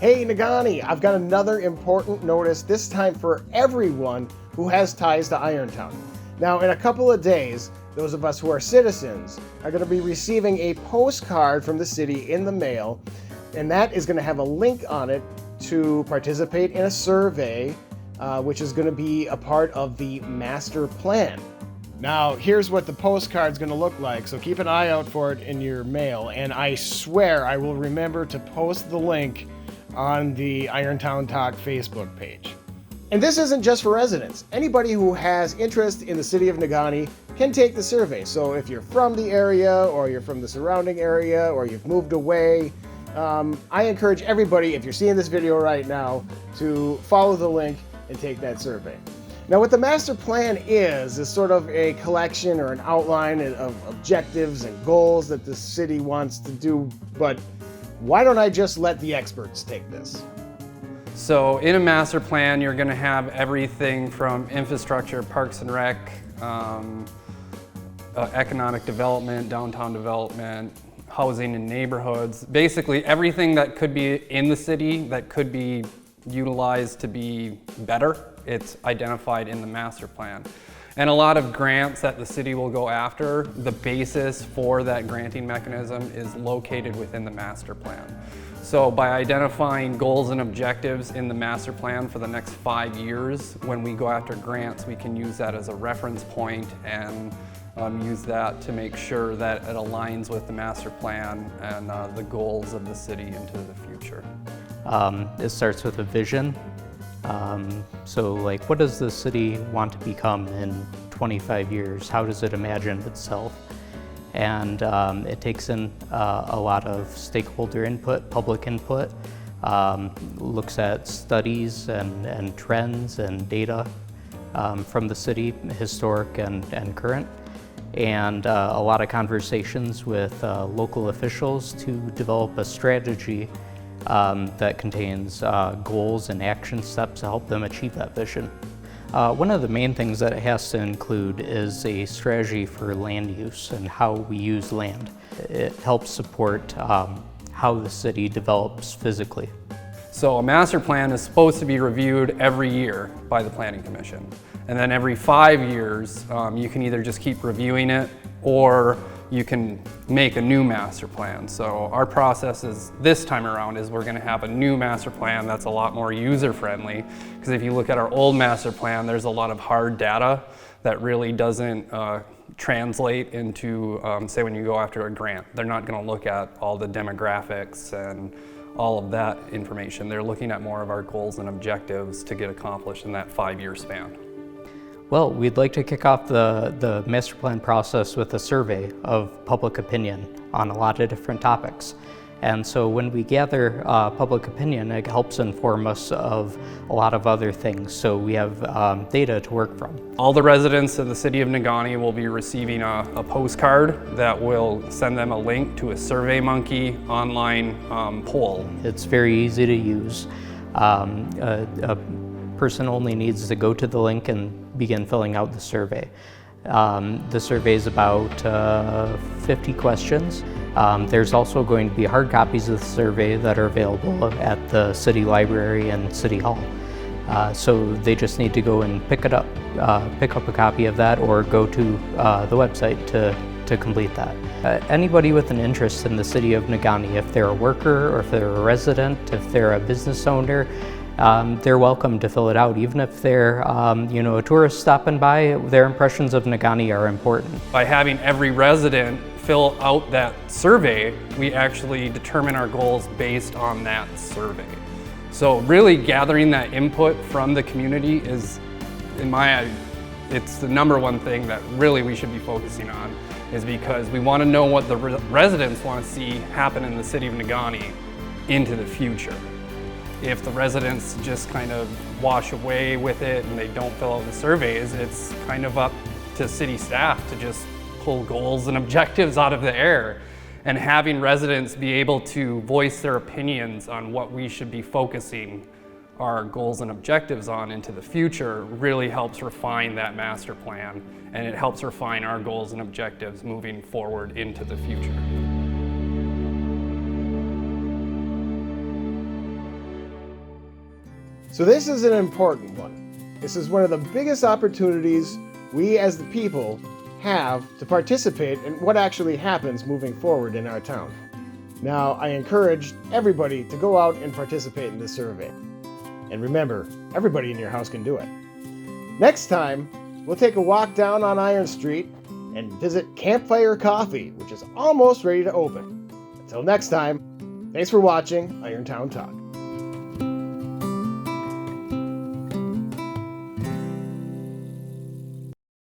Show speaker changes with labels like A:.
A: Hey Negaunee, I've got another important notice, this time for everyone who has ties to Irontown. Now, in a couple of days, those of us who are citizens are going to be receiving a postcard from the city in the mail, and that is going to have a link on it to participate in a survey, which is going to be a part of the master plan. Now, here's what the postcard's going to look like, so keep an eye out for it in your mail, and I swear I will remember to post the link on the Irontown Talk Facebook page. And this isn't just for residents. Anybody who has interest in the city of Negaunee can take the survey. So if you're from the area, or you're from the surrounding area, or you've moved away, I encourage everybody, if you're seeing this video right now, to follow the link and take that survey. Now, what the master plan is sort of a collection or an outline of objectives and goals that the city wants to do, but why don't I just let the experts take this?
B: So in a master plan, you're going to have everything from infrastructure, parks and rec, economic development, downtown development, housing and neighborhoods. Basically everything that could be in the city that could be utilized to be better, it's identified in the master plan. And a lot of grants that the city will go after, the basis for that granting mechanism is located within the master plan. So by identifying goals and objectives in the master plan for the next 5 years, when we go after grants, we can use that as a reference point and use that to make sure that it aligns with the master plan and the goals of the city into the future.
C: It starts with a vision. So like, what does the city want to become in 25 years? How does it imagine itself? And it takes in a lot of stakeholder input, public input, looks at studies and trends and data from the city, historic and current, and a lot of conversations with local officials to develop a strategy that contains goals and action steps to help them achieve that vision. One of the main things that it has to include is a strategy for land use and how we use land. It helps support how the city develops physically.
B: So a master plan is supposed to be reviewed every year by the Planning Commission. And then every 5 years, you can either just keep reviewing it or you can make a new master plan. So our process is, this time around, is we're gonna have a new master plan that's a lot more user-friendly. Because if you look at our old master plan, there's a lot of hard data that really doesn't translate into, say when you go after a grant. They're not gonna look at all the demographics and all of that information. They're looking at more of our goals and objectives to get accomplished in that 5-year span.
C: Well, we'd like to kick off the master plan process with a survey of public opinion on a lot of different topics. And so when we gather public opinion, it helps inform us of a lot of other things. So we have data to work from.
B: All the residents of the city of Negaunee will be receiving a postcard that will send them a link to a SurveyMonkey online poll.
C: It's very easy to use. A person only needs to go to the link and begin filling out the survey. The survey is about 50 questions. There's also going to be hard copies of the survey that are available at the city library and city hall. So they just need to go and pick up a copy of that, or go to the website to complete that. Anybody with an interest in the city of Negaunee, if they're a worker or if they're a resident, if they're a business owner, they're welcome to fill it out. Even if they're a tourist stopping by, their impressions of Negaunee are important.
B: By having every resident fill out that survey, we actually determine our goals based on that survey. So really gathering that input from the community is, in my eye, it's the #1 thing that really we should be focusing on, is because we want to know what the residents want to see happen in the city of Negaunee into the future. If the residents just kind of wash away with it and they don't fill out the surveys, it's kind of up to city staff to just pull goals and objectives out of the air. And having residents be able to voice their opinions on what we should be focusing our goals and objectives on into the future really helps refine that master plan, and it helps refine our goals and objectives moving forward into the future.
A: So this is an important one. This is one of the biggest opportunities we as the people have to participate in what actually happens moving forward in our town. Now, I encourage everybody to go out and participate in this survey. And remember, everybody in your house can do it. Next time, we'll take a walk down on Iron Street and visit Campfire Coffee, which is almost ready to open. Until next time, thanks for watching Irontown Talk.